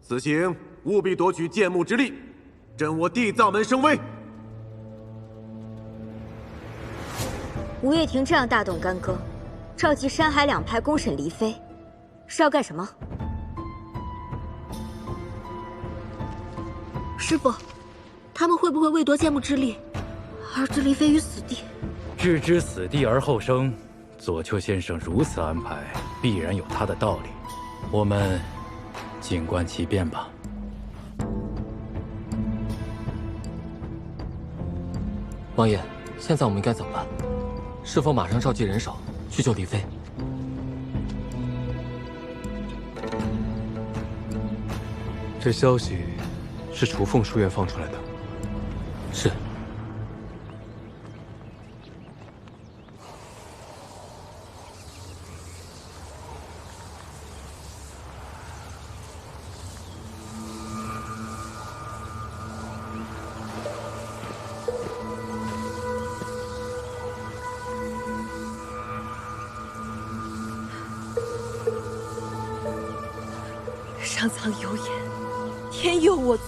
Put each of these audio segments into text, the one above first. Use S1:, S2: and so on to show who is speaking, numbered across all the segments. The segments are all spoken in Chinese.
S1: 此行务必夺取剑幕之力，振我地藏门声威。
S2: 吴月庭这样大动干戈，召集山海两派公审黎妃，是要干什么？
S3: 师傅，他们会不会为夺剑幕之力而置黎妃于死地？
S4: 置之死地而后生，左丘先生如此安排，必然有他的道理。我们静观其变吧。
S5: 王爷，现在我们应该怎么办？是否马上召集人手去救黎妃？
S6: 这消息是楚凤书院放出来的。
S5: 是。
S3: 上苍有眼，天佑我族。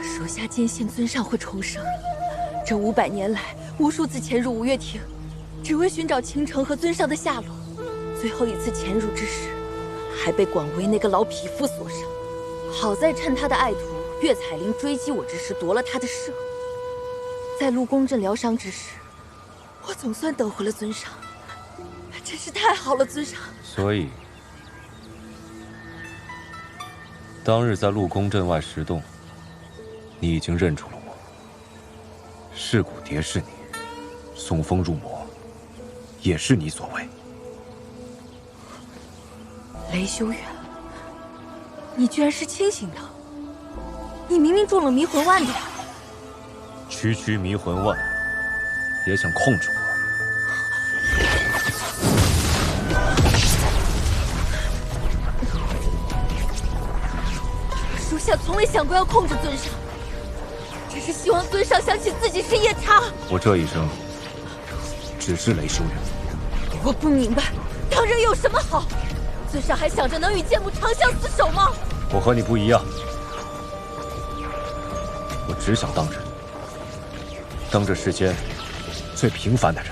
S3: 属下坚信尊上会重生。这500年来，无数次潜入五岳庭，只为寻找倾城和尊上的下落。最后一次潜入之时，还被广为那个老匹夫所伤。好在趁他的爱徒岳彩玲追击我之时夺了他的舍。在陆公镇疗伤之时，我总算等回了尊上，真是太好了，尊上。
S7: 所以，当日在陆公镇外石洞，你已经认出了我。噬骨蝶是你，送风入魔，也是你所为。
S3: 雷修远，你居然是清醒的！你明明中了迷魂丸的呀！
S7: 区区迷魂丸，也想控制
S3: 我？属下从未想过要控制尊上，只是希望尊上想起自己是夜叉。
S7: 我这一生只是雷修远。
S3: 我不明白，当人有什么好？尊上还想着能与剑幕长相厮守吗？
S7: 我和你不一样，我只想当人。当这世间最平凡的人。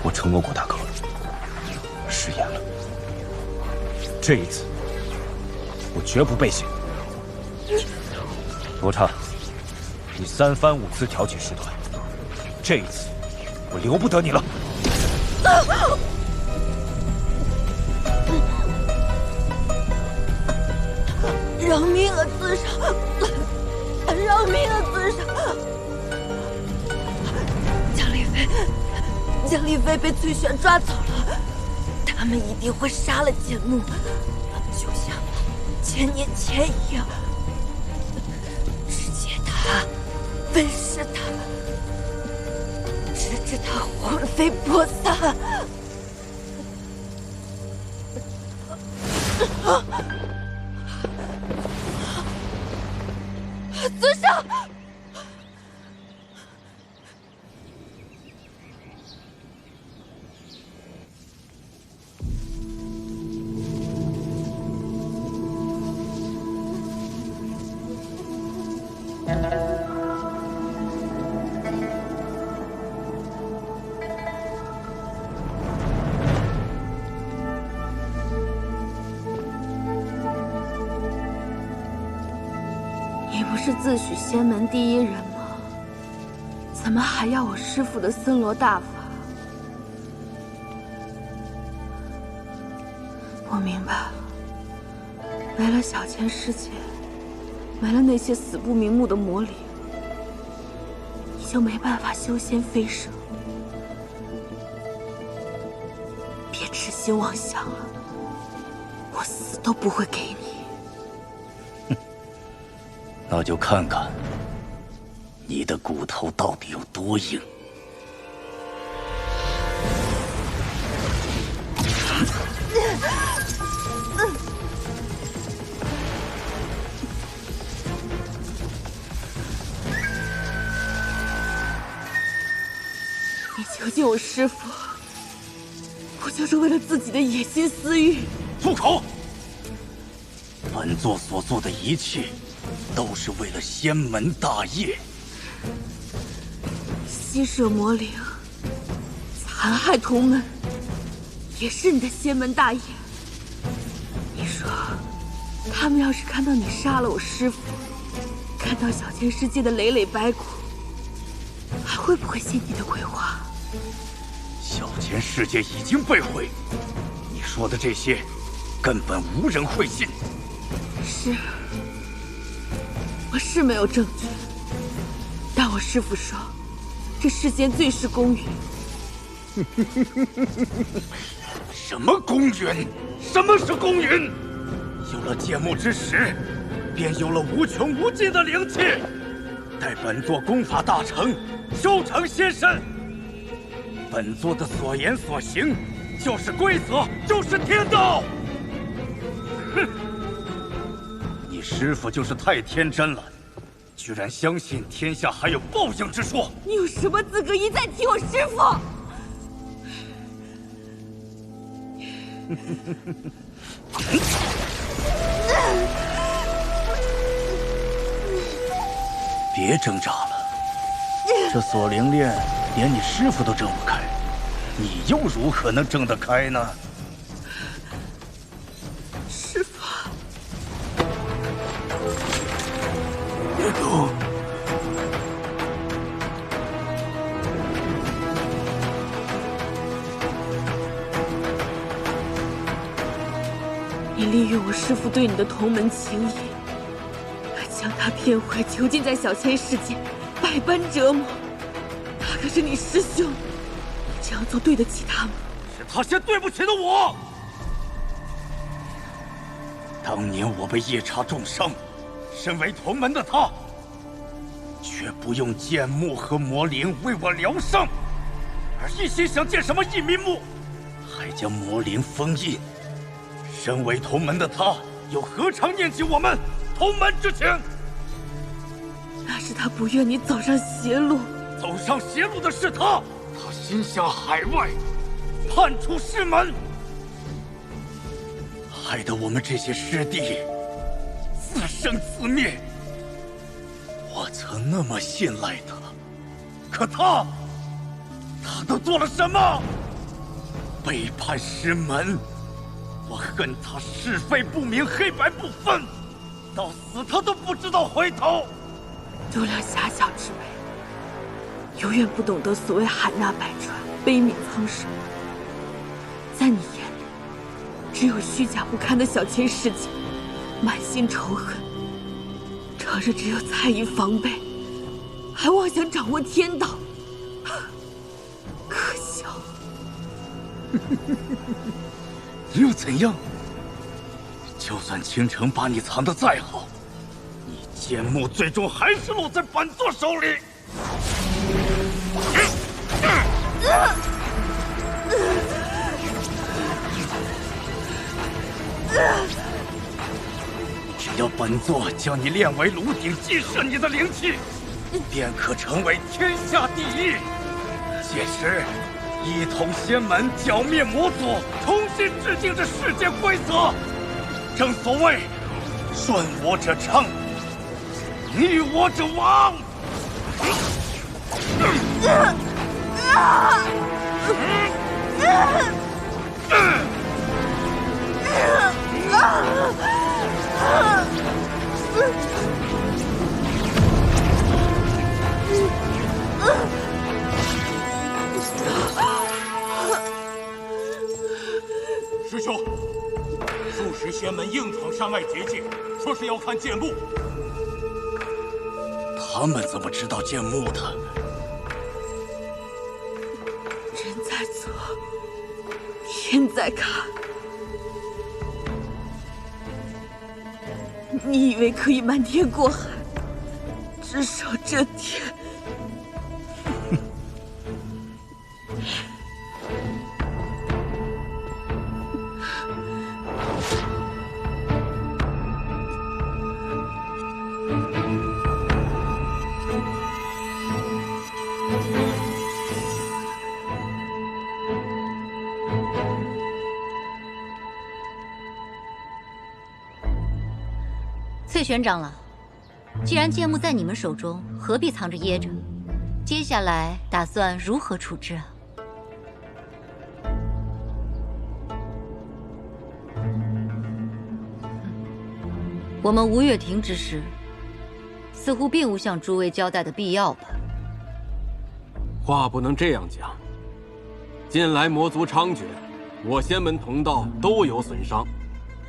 S7: 我承诺过大哥，食言了。这一次，我绝不背信。罗刹，你3番5次挑起事端，这一次我留不得你了。
S3: 饶命啊，尊上！饶命啊，尊上！江丽妃被翠璇抓走了，他们一定会杀了剑幕，就像1000年前一样，直接他，分尸他，直至他魂飞魄散。尊上！你不是自诩仙门第一人吗？怎么还要我师父的森罗大法？我明白了，没了小千世界，没了那些死不瞑目的魔灵，你就没办法修仙飞升。别痴心妄想了，我死都不会给你。
S4: 那就看看你的骨头到底有多硬。
S3: 囚禁我师父，不就是为了自己的野心私欲？
S8: 住口！本座所做的一切，都是为了仙门大业。
S3: 吸摄魔灵，残害同门，也是你的仙门大业。你说，他们要是看到你杀了我师父，看到小千世界的累累白骨，还会不会信你的鬼话？
S8: 小千世界已经被毁，你说的这些，根本无人会信。
S3: 是，我是没有证据，但我师父说，这世间最是公允。
S8: 什么公允？什么是公允？有了剑幕之时，便有了无穷无尽的灵气。待本座功法大成，修成仙身，本座的所言所行，就是规则，就是天道。哼！你师父就是太天真了，居然相信天下还有报应之说。
S3: 你有什么资格一再提我师父？
S8: 别挣扎了，这锁灵链连你师父都挣不开，你又如何能挣得开呢？
S3: 师父，
S8: 别动！
S3: 你利用我师父对你的同门情谊，将他骗回，囚禁在小千世界，百般折磨。他可是你师兄，你这样做对得起他吗？
S8: 是他先对不起了我。当年我被夜叉重伤，身为同门的他，却不用剑幕和魔灵为我疗伤，而一心想建什么异民墓，还将魔灵封印。身为同门的他，又何尝念及我们同门之情？
S3: 那是他不愿你走上邪路。
S8: 走上邪路的是他，他心向海外，叛出师门，害得我们这些师弟自生自灭。我曾那么信赖他，可他都做了什么？背叛师门，我恨他是非不明，黑白不分，到死他都不知道回头。
S3: 度量狭小之辈，永远不懂得所谓海纳百川，悲悯苍生。在你眼里，只有虚假不堪的小千世界，满心仇恨，朝着只有猜疑防备，还妄想掌握天道，可笑！
S8: 又怎样？就算倾城把你藏得再好，你剑幕最终还是落在本座手里。只要本座将你炼为炉鼎，祭摄你的灵气，便可成为天下第一。届时，一统仙门，剿灭魔祖，重新制定这世界规则。正所谓，顺我者昌，逆我者亡。
S9: 师兄，数十仙门硬闯山外结界，说是要看剑幕。
S8: 他们怎么知道剑幕的？
S3: 人在做，天在看。你以为可以瞒天过海，只手遮天？
S10: 翠玄长老，既然剑幕在你们手中，何必藏着掖着？接下来打算如何处置啊？我们吴越庭之事，似乎并无向诸位交代的必要吧？
S11: 话不能这样讲。近来魔族猖獗，我仙门同道都有损伤，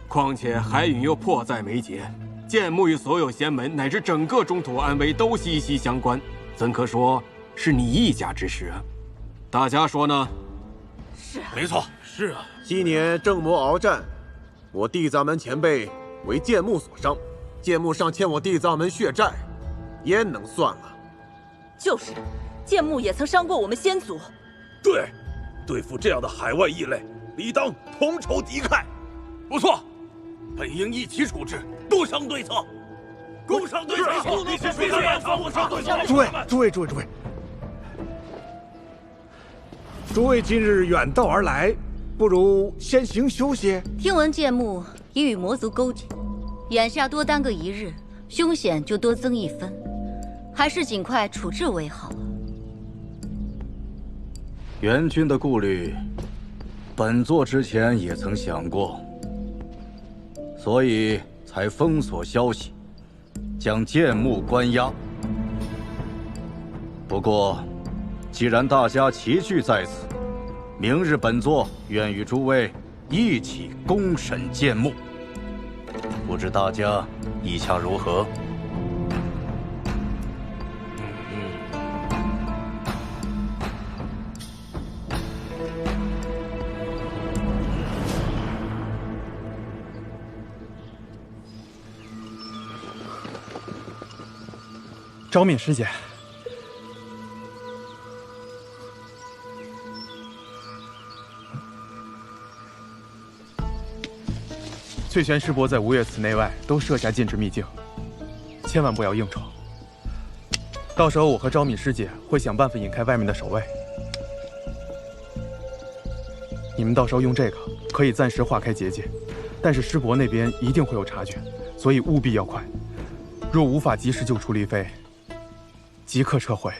S11: 况且海允又迫在眉睫，剑幕与所有仙门乃至整个中土安危都息息相关，怎可说是你一家之事啊？大家说呢？
S10: 是啊，
S8: 没错，
S9: 是啊。
S1: 昔年正魔鏖战，我地藏门前辈为剑幕所伤，剑幕尚欠我地藏门血债，焉能算了？
S3: 就是，剑幕也曾伤过我们仙族。
S9: 对，对付这样的海外异类，理当同仇敌忾。不错，本应一起处置，共商对策。共商对策，必须共商对策。
S12: 诸位，诸位今日远道而来，不如先行休息。
S10: 听闻剑幕已与魔族勾结，眼下多耽搁一日，凶险就多增一分，还是尽快处置为好啊。
S8: 元君的顾虑，本座之前也曾想过，所以才封锁消息，将剑幕关押。不过，既然大家齐聚在此，明日本座愿与诸位一起公审剑幕，不知大家意下如何？
S13: 昭敏师姐，翠玄师伯在吴越寺内外都设下禁制秘境，千万不要应酬。到时候我和昭敏师姐会想办法引开外面的守卫，你们到时候用这个可以暂时化开结界，但是师伯那边一定会有察觉，所以务必要快。若无法及时救出黎飞，即刻撤回，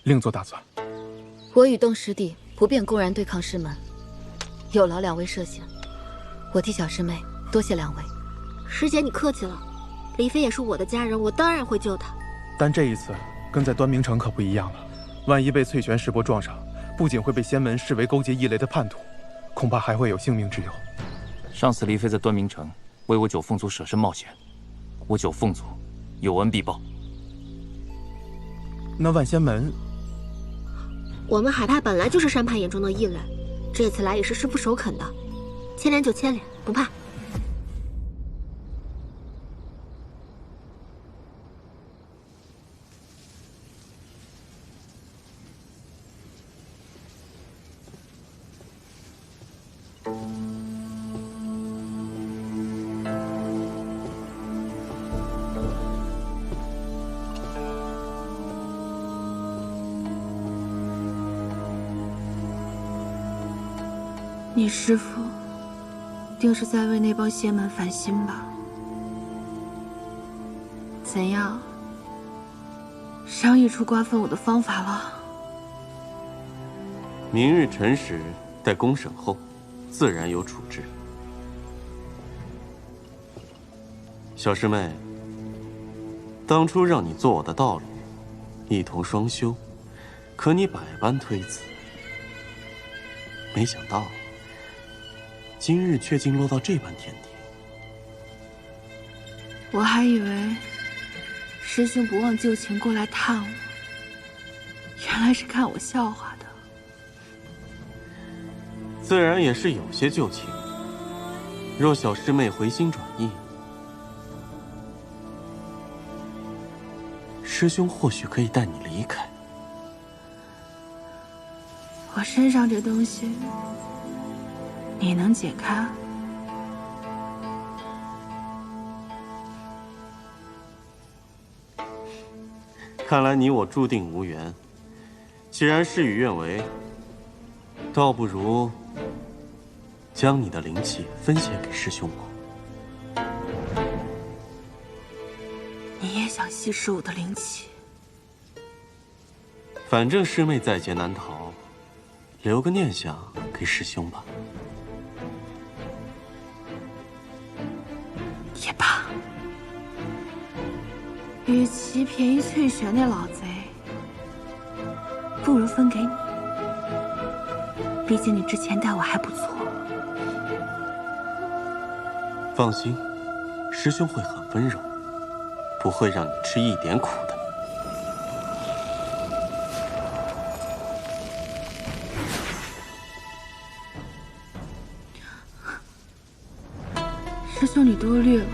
S13: 另作打算。
S3: 我与邓师弟不便公然对抗师门，有劳两位设想。我替小师妹多谢两位。
S14: 师姐，你客气了。黎飞也是我的家人，我当然会救他。
S13: 但这一次跟在端明城可不一样了，万一被翠玄师伯撞上，不仅会被仙门视为勾结异类的叛徒，恐怕还会有性命之忧。
S5: 上次黎飞在端明城为我九凤族舍身冒险，我九凤族有恩必报。
S13: 那万仙门，
S14: 我们海派本来就是山派眼中的异类，这次来也是师父首肯的，牵连就牵连，不怕。
S15: 你师父定是在为那帮邪门烦心吧？怎样？商议出瓜分我的方法了？
S16: 明日辰时，待公审后，自然有处置。小师妹，当初让你做我的道侣，一同双修，可你百般推辞，没想到。今日却竟落到这般田地，
S15: 我还以为师兄不忘旧情过来探我，原来是看我笑话的。
S16: 自然也是有些旧情。若小师妹回心转意，师兄或许可以带你离开。
S15: 我身上这东西。你能解开？
S16: 看来你我注定无缘。既然事与愿违，倒不如将你的灵气分写给师兄我。
S15: 吸食我的灵气。
S16: 反正师妹在劫难逃，留个念想给师兄吧。
S15: 也罢，与其便宜翠雪那老贼，不如分给你。毕竟你之前待我还不错。
S16: 放心，师兄会很温柔，不会让你吃一点苦的。
S15: 师兄，你多虑了。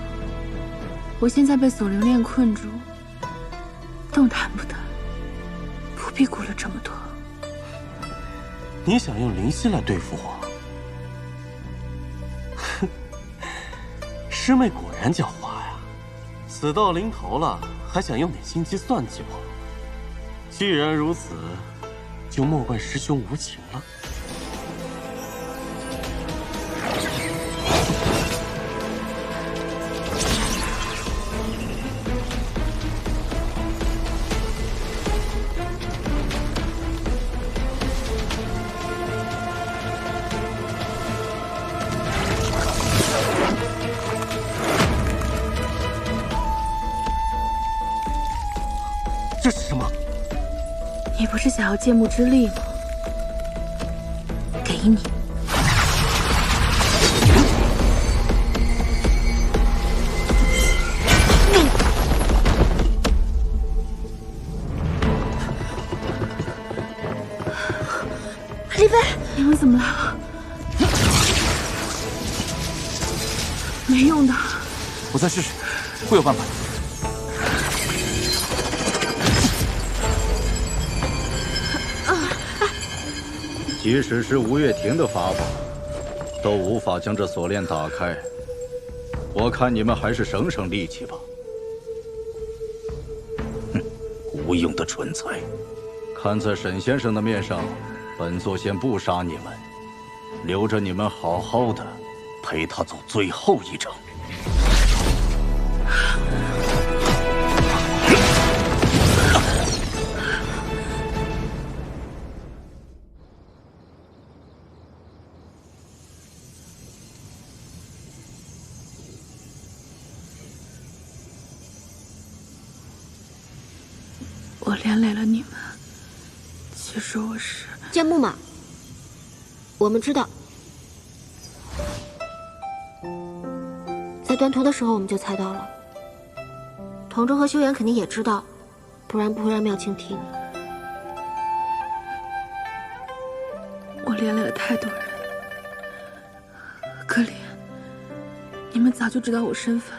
S15: 我现在被锁灵链困住，动弹不得，不必顾虑这么多。
S16: 你想用灵犀来对付我？哼，师妹果然狡猾呀！死到临头了，还想用点心机算计我。既然如此，就莫怪师兄无情了。这是什么？
S15: 你不是想要剑幕之力吗？给你。李飞，你们怎么来了？没用的。
S5: 我再试试，会有办法的。
S17: 即使是吴月婷的法宝，都无法将这锁链打开。我看你们还是省省力气吧。哼，无用的蠢材！看在沈先生的面上，本座先不杀你们，留着你们好好的陪他走最后一程。
S15: 我连累了你们，其实我是
S14: 剑木嘛，我们知道，在断头的时候我们就猜到了。童中和修言肯定也知道，不然不会让妙清听。
S15: 我连累了太多人，可怜你们早就知道我身份，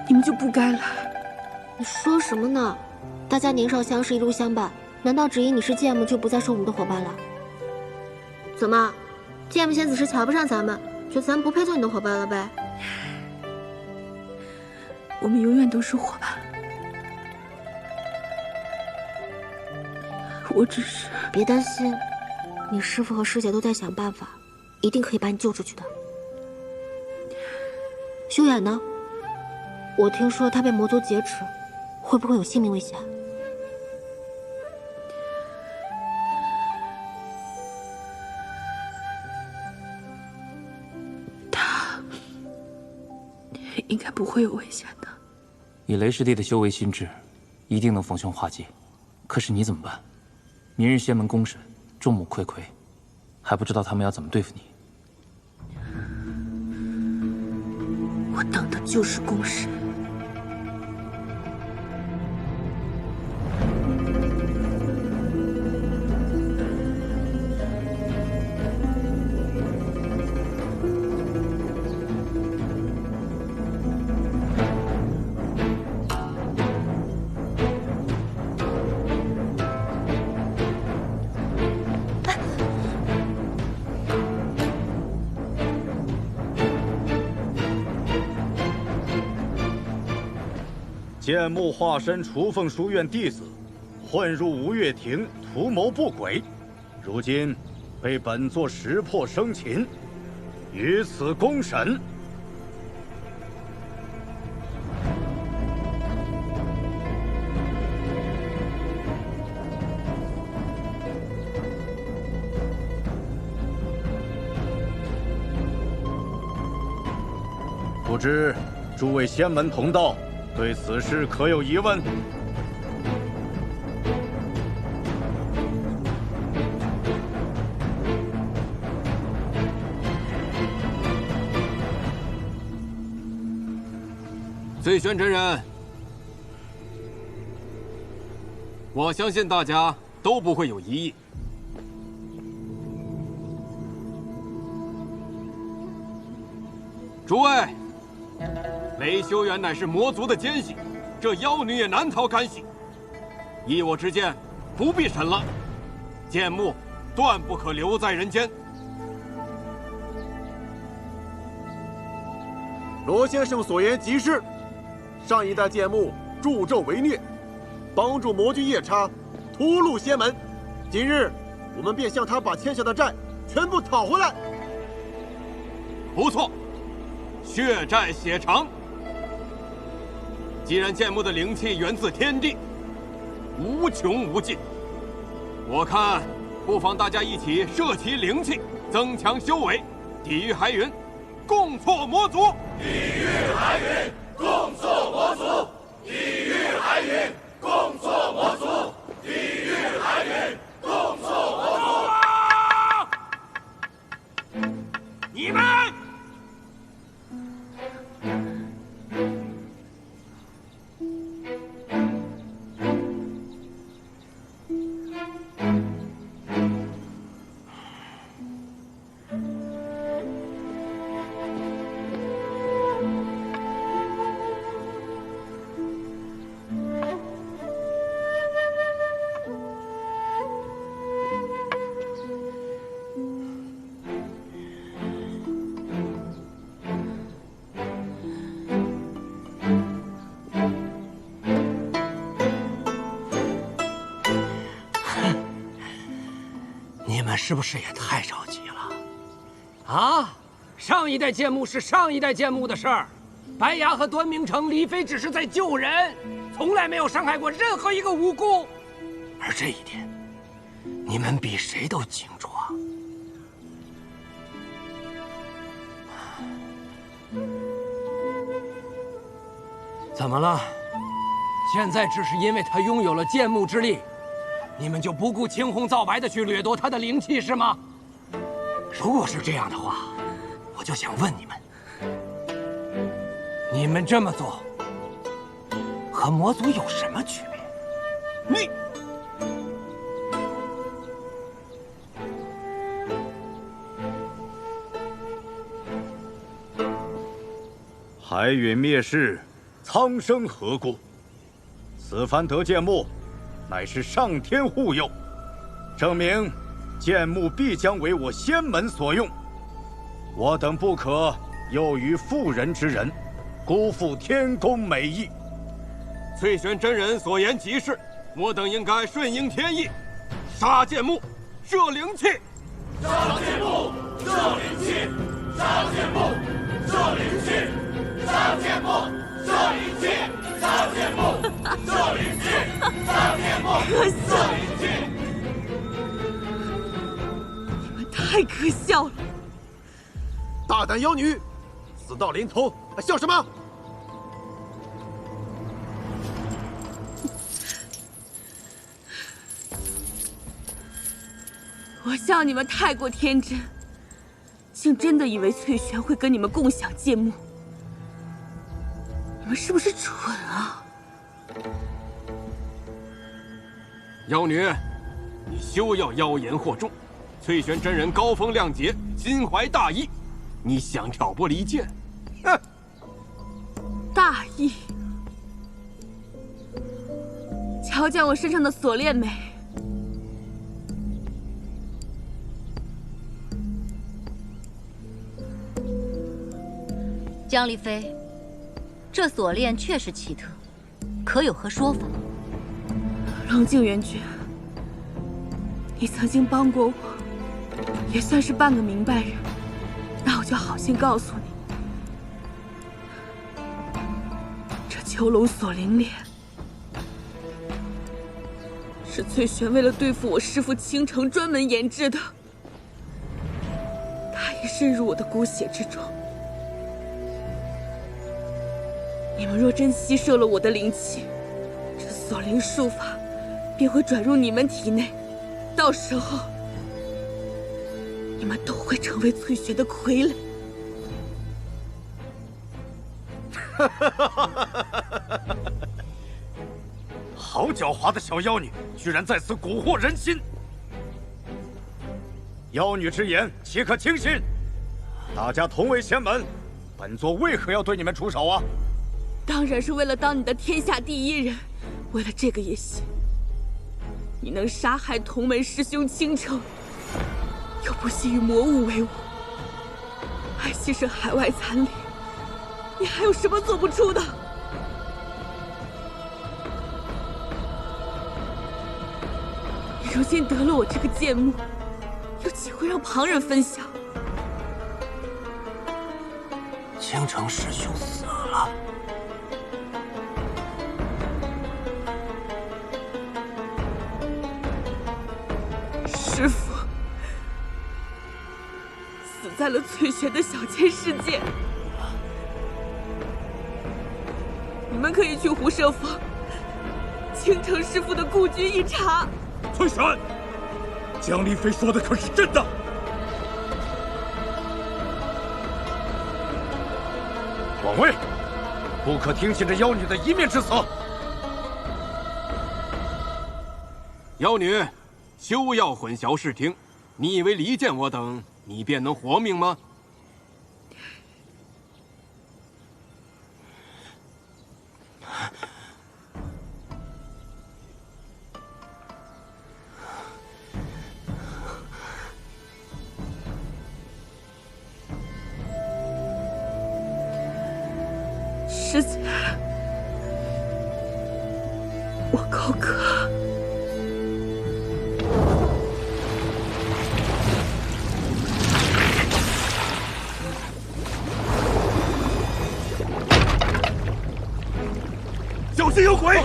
S15: 你们就不该来。
S14: 你说什么呢？大家年少相识，一路相伴，难道只因你是剑木就不再是我们的伙伴了？怎么，剑木仙子是瞧不上咱们，觉得咱们不配做你的伙伴了呗？
S15: 我们永远都是伙伴。我只是……
S14: 别担心，你师父和师姐都在想办法，一定可以把你救出去的。修远呢？我听说他被魔族劫持，会不会有性命危险？
S15: 应该不会有危险的。
S5: 以雷师弟的修为心智，一定能逢凶化吉。可是你怎么办？明日仙门公审，众目睽睽，还不知道他们要怎么对付你。
S15: 我等的就是公审。
S17: 剑木化身雏凤书院弟子，混入吴月亭，图谋不轨，如今被本座识破生擒，于此公审。知诸位仙门同道对此事可有疑问？
S11: 翠轩真人，我相信大家都不会有疑义。诸位，雷修远乃是魔族的奸细，这妖女也难逃干系。依我之见，不必审了，剑木断不可留在人间。
S1: 罗先生所言极是。上一代剑木助纣为虐，帮助魔君夜叉屠戮仙门。今日我们便向他把欠下的债全部讨回来。
S11: 不错，血债血偿。既然剑木的灵气源自天地，无穷无尽，我看不妨大家一起摄其灵气，增强修为，抵御海云，共挫魔族。
S8: 抵御海云，共挫魔族。抵御海云，共挫魔族。抵御海云，共挫魔族。你们！
S18: 是不是也太着急了？啊！上一代剑幕是上一代剑幕的事儿，白牙和端明城、黎飞只是在救人，从来没有伤害过任何一个无辜。而这一点，你们比谁都清楚啊！怎么了？现在只是因为他拥有了剑幕之力，你们就不顾青红皂白的去掠夺他的灵气是吗？如果是这样的话，我就想问你们，你们这么做和魔族有什么区别？你
S17: 海陨灭世，苍生何故？此番得剑幕，乃是上天护佑，证明剑幕必将为我仙门所用。我等不可囿于妇人之仁，辜负天公美意。
S11: 翠玄真人所言极是，我等应该顺应天意，杀剑幕，摄灵气。
S8: 杀剑幕，摄灵气！杀剑幕，摄灵气！杀剑幕，摄灵气！杀剑幕，摄灵气！杀剑幕，摄灵气！
S3: 你们太可笑了！
S1: 大胆妖女，死到临头还笑什么？
S3: 我笑你们太过天真，竟真的以为翠璇会跟你们共享剑幕。你们是不是蠢啊？
S11: 妖女，你休要妖言惑众。翠璇真人高风亮节，心怀大义，你想挑拨离间？哼！
S3: 大义？瞧见我身上的锁链没？
S10: 江离飞，这锁链确实奇特，可有何说法？
S3: 冷静，元君，你曾经帮过我，也算是半个明白人。那我就好心告诉你，这囚笼锁灵链是翠璇为了对付我师父倾城专门研制的，他已渗入我的骨血之中。你们若真吸收了我的灵气，这锁灵术法便会转入你们体内，到时候你们都会成为翠璇的傀儡。
S8: 好狡猾的小妖女，居然在此蛊惑人心！妖女之言，岂可轻信？大家同为仙门，本座为何要对你们出手啊？
S3: 当然是为了当你的天下第一人。为了这个也行。你能杀害同门师兄倾城，又不惜与魔物为伍，还牺牲海外残灵，你还有什么做不出的？你如今得了我这个剑幕，又岂会让旁人分享？
S18: 倾城师兄死了。
S3: 师父死在了翠璇的小千世界。你们可以去湖舍坊倾城师父的故居一查。
S9: 翠璇，江丽妃说的可是真的？
S8: 王位，不可听信这妖女的一面之词。
S11: 妖女，休要混淆视听！你以为离间我等，你便能活命吗？
S3: 师姐，我口渴。
S9: 小心有鬼！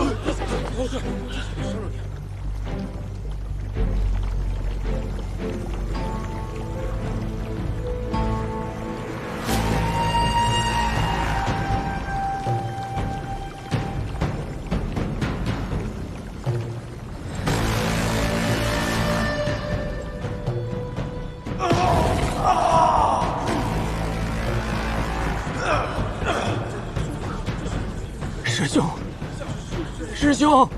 S18: 师兄，师兄，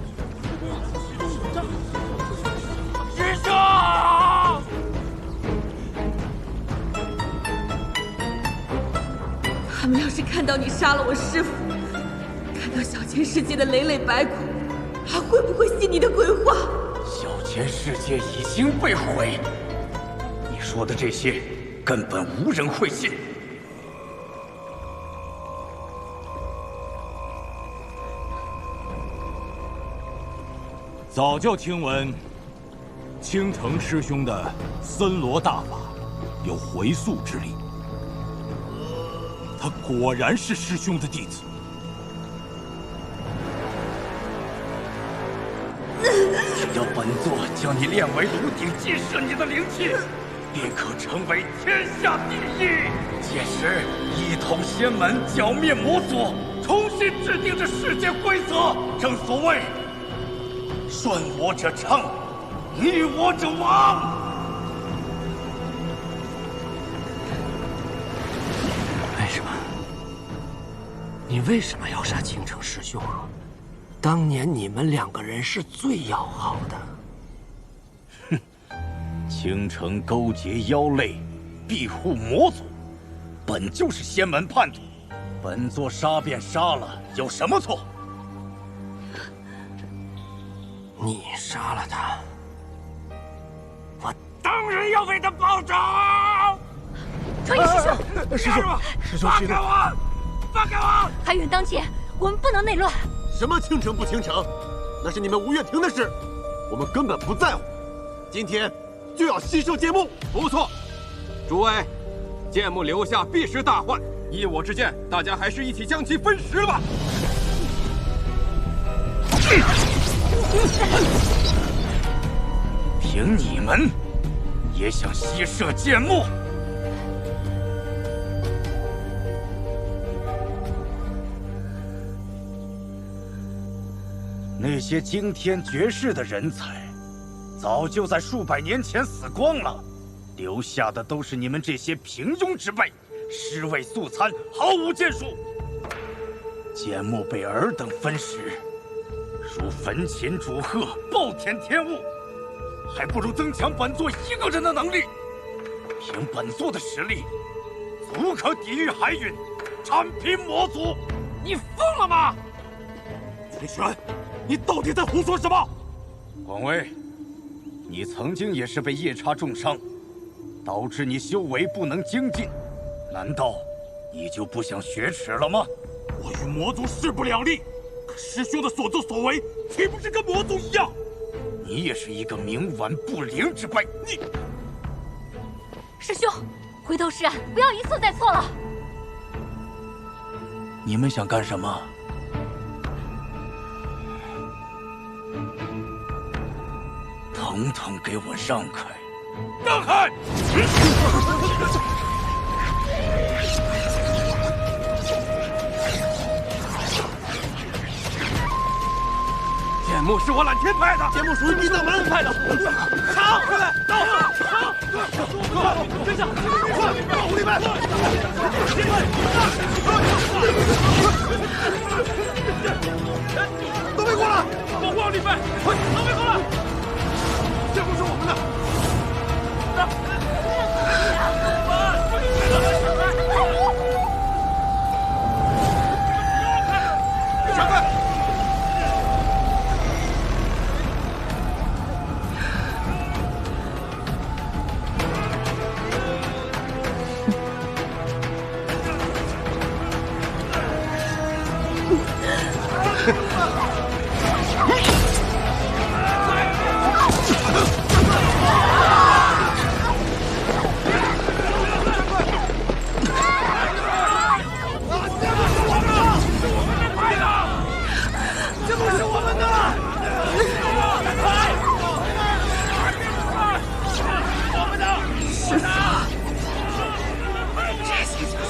S18: 师兄！
S3: 他们要是看到你杀了我师父，看到小千世界的累累白骨，还会不会信你的鬼话？
S8: 小千世界已经被毁，你说的这些根本无人会信。
S9: 早就听闻倾城师兄的森罗大法有回溯之力，他果然是师兄的弟子。
S8: 只要本座将你炼为炉鼎，祭摄你的灵气，便可成为天下第一。届时一统仙门，剿灭魔族，重新制定这世界规则。正所谓顺我者昌，逆我者亡。
S18: 为什么？你为什么要杀倾城师兄啊？当年你们两个人是最要好的。
S8: 哼，倾城勾结妖类，庇护魔族，本就是仙门叛徒。本座杀便杀了，有什么错？
S18: 你杀了他，我当然要为他报仇！
S3: 传音师兄，
S9: 师兄，
S18: 放开我！放开我！
S2: 海远当前，我们不能内乱。
S1: 什么倾城不倾城，那是你们吴月亭的事，我们根本不在乎。今天就要吸收剑幕。
S11: 不错，诸位，剑幕留下必是大患。依我之见，大家还是一起将其分食了吧。
S8: 凭你们，也想吸摄剑幕？
S17: 那些惊天绝世的人才，早就在数百年前死光了，留下的都是你们这些平庸之辈，尸位素餐，毫无建树。剑幕被尔等分食，如焚琴煮鹤，暴殄天物，还不如增强本座一个人的能力。凭本座的实力，足可抵御海允，铲平魔族。
S8: 你疯了吗？崔玄，你到底在胡说什么？
S17: 广威，你曾经也是被夜叉重伤，导致你修为不能精进，难道你就不想雪耻了吗？
S8: 我与魔族势不两立，可师兄的所作所为岂不是跟魔族一样？
S17: 你也是一个冥顽不灵之辈。你，
S3: 师兄，回头是岸，不要一错再错了。
S17: 你们想干什么？统统给我让开！
S8: 让开！
S18: 剑幕是我揽天派的，
S1: 剑幕属于地藏门派的。
S18: 杀回来！到了！快，跟上！
S1: 快，保护你们！都别过来！
S18: 保护好你们！快，都别过来！
S1: 剑幕是我们的。闪开！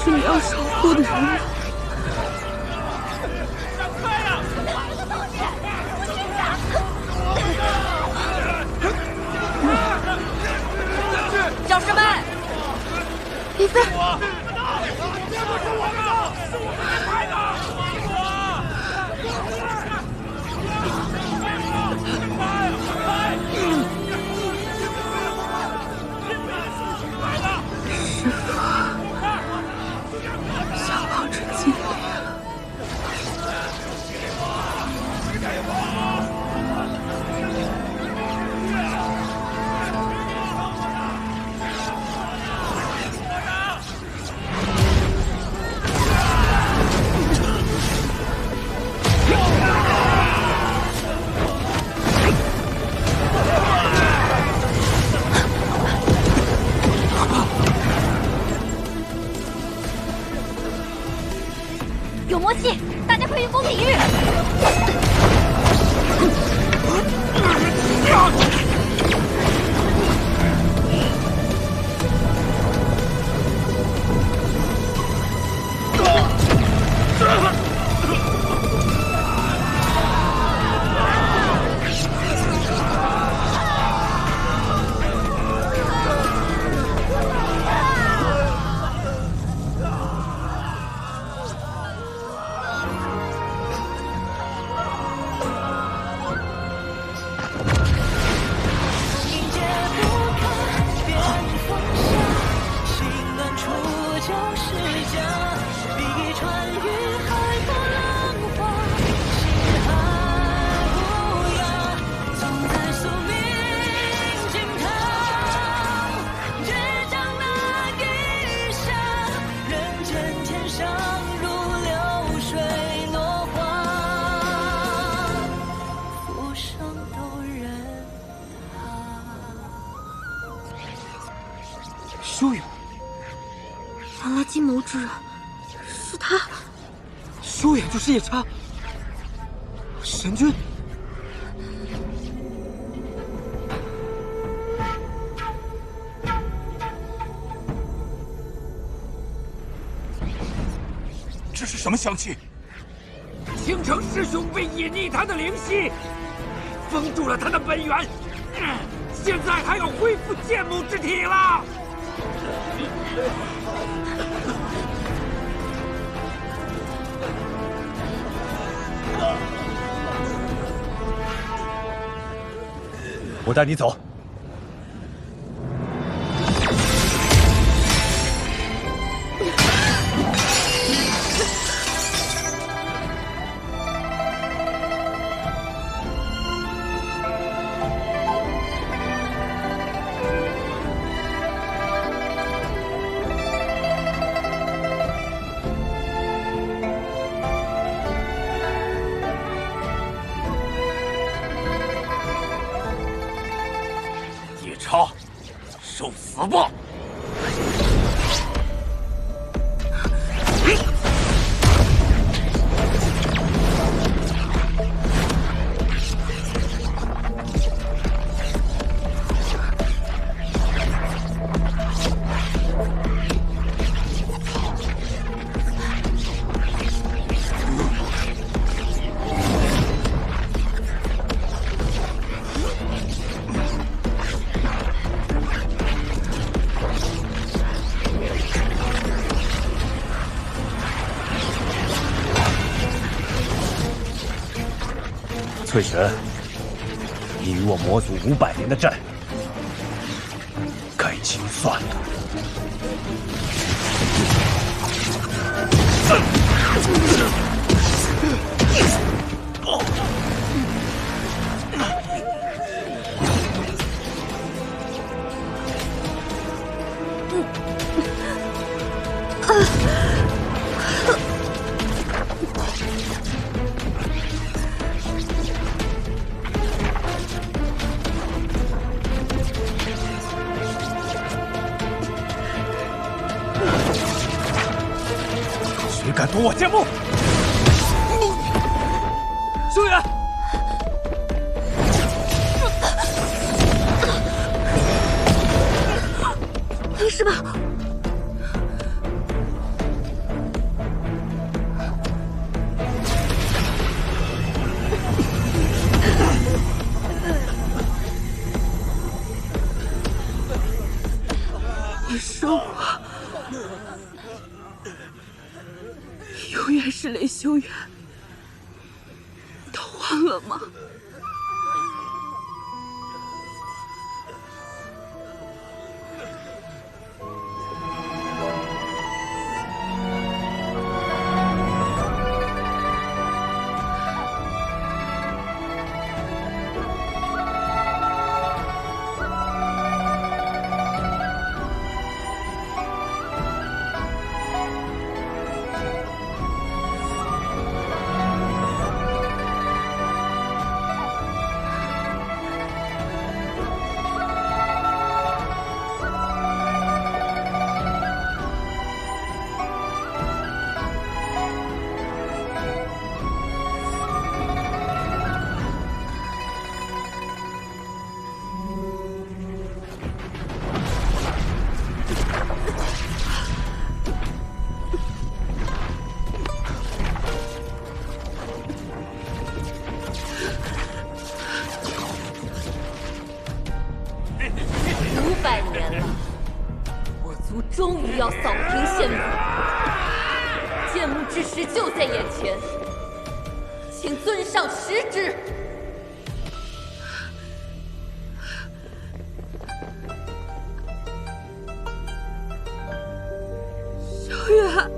S15: 是你要守护的人吗？
S3: 教师们，
S15: 李飞，师父，小王子尽力了。
S3: 有魔气，大家快运功抵御！
S5: 修远，
S14: 原来金谋之人是他。
S5: 修远就是夜叉，神君。
S8: 这是什么香气？
S18: 青城师兄为隐匿他的灵犀，封住了他的本源，现在还要恢复剑幕之体了。
S7: 我带你走。
S18: 受死吧！
S7: 翠璇，你与我魔族500年的债，该清算了。谁敢夺我剑幕？
S18: 修远，
S14: 没事吧？
S15: 你说我永远是雷修远，都忘了吗？500
S3: 年了，我族终于要扫平仙幕，剑幕之时就在眼前，请尊上食之。
S15: 修远。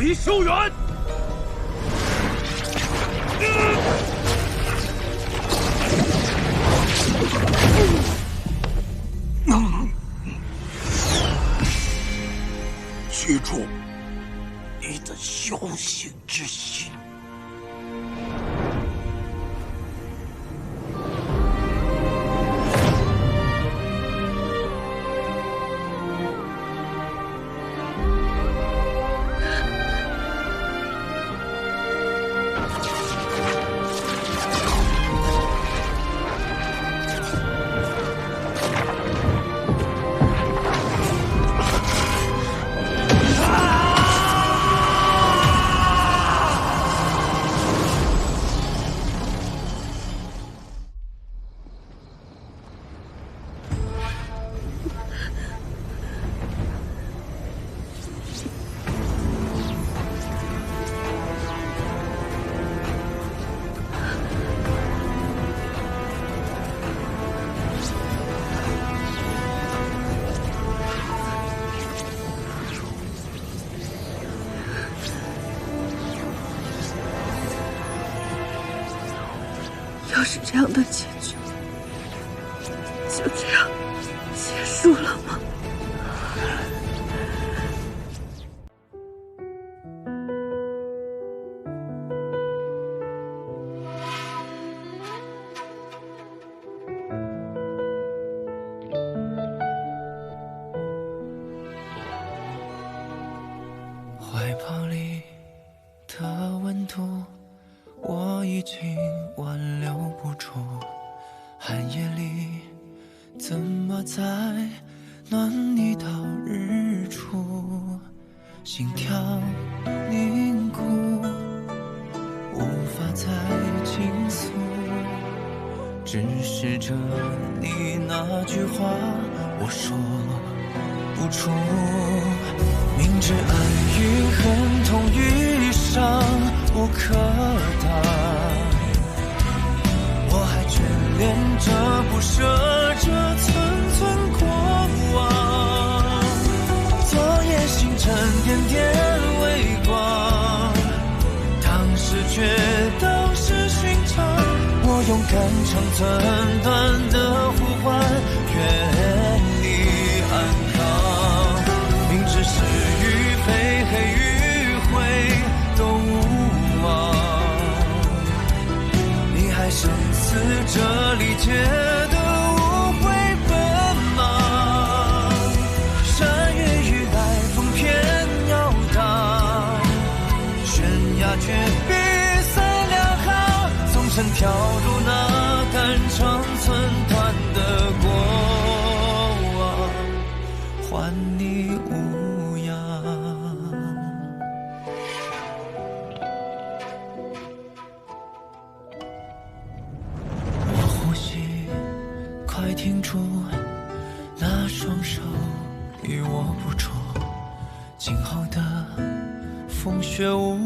S18: 雷修远，
S8: 居住你的修行之心。
S15: 要是这样的结局就这样结束了吗？
S19: 怀抱里的温度，我已经挽留不住。寒夜里怎么再暖你到日出？心跳凝固，无法再倾诉，只是着你那句话我说不出。明知爱与恨同于伤不可挡，我还眷恋着不舍着寸寸过往。昨夜星辰点点微光，当时却都是寻常。我勇敢长寸短的呼唤，愿你安康。明知是与非，黑与灰都无望，你还生死这理解的无悔奔忙。山岳欲来风偏摇荡，悬崖却比赛两行。纵身跳入那肝肠寸断的过往，还你无恙。我呼吸快停住，那双手与我不住。今后的风雪舞，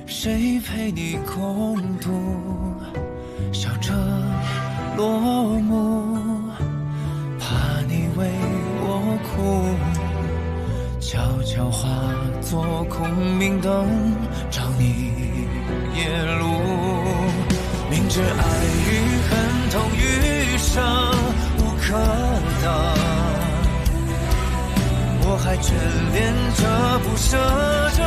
S19: 谁陪你共度？笑着落幕，怕你为我哭，悄悄化作空明灯，照你夜路。明知爱与恨同于伤无可挡，我还眷恋着不舍着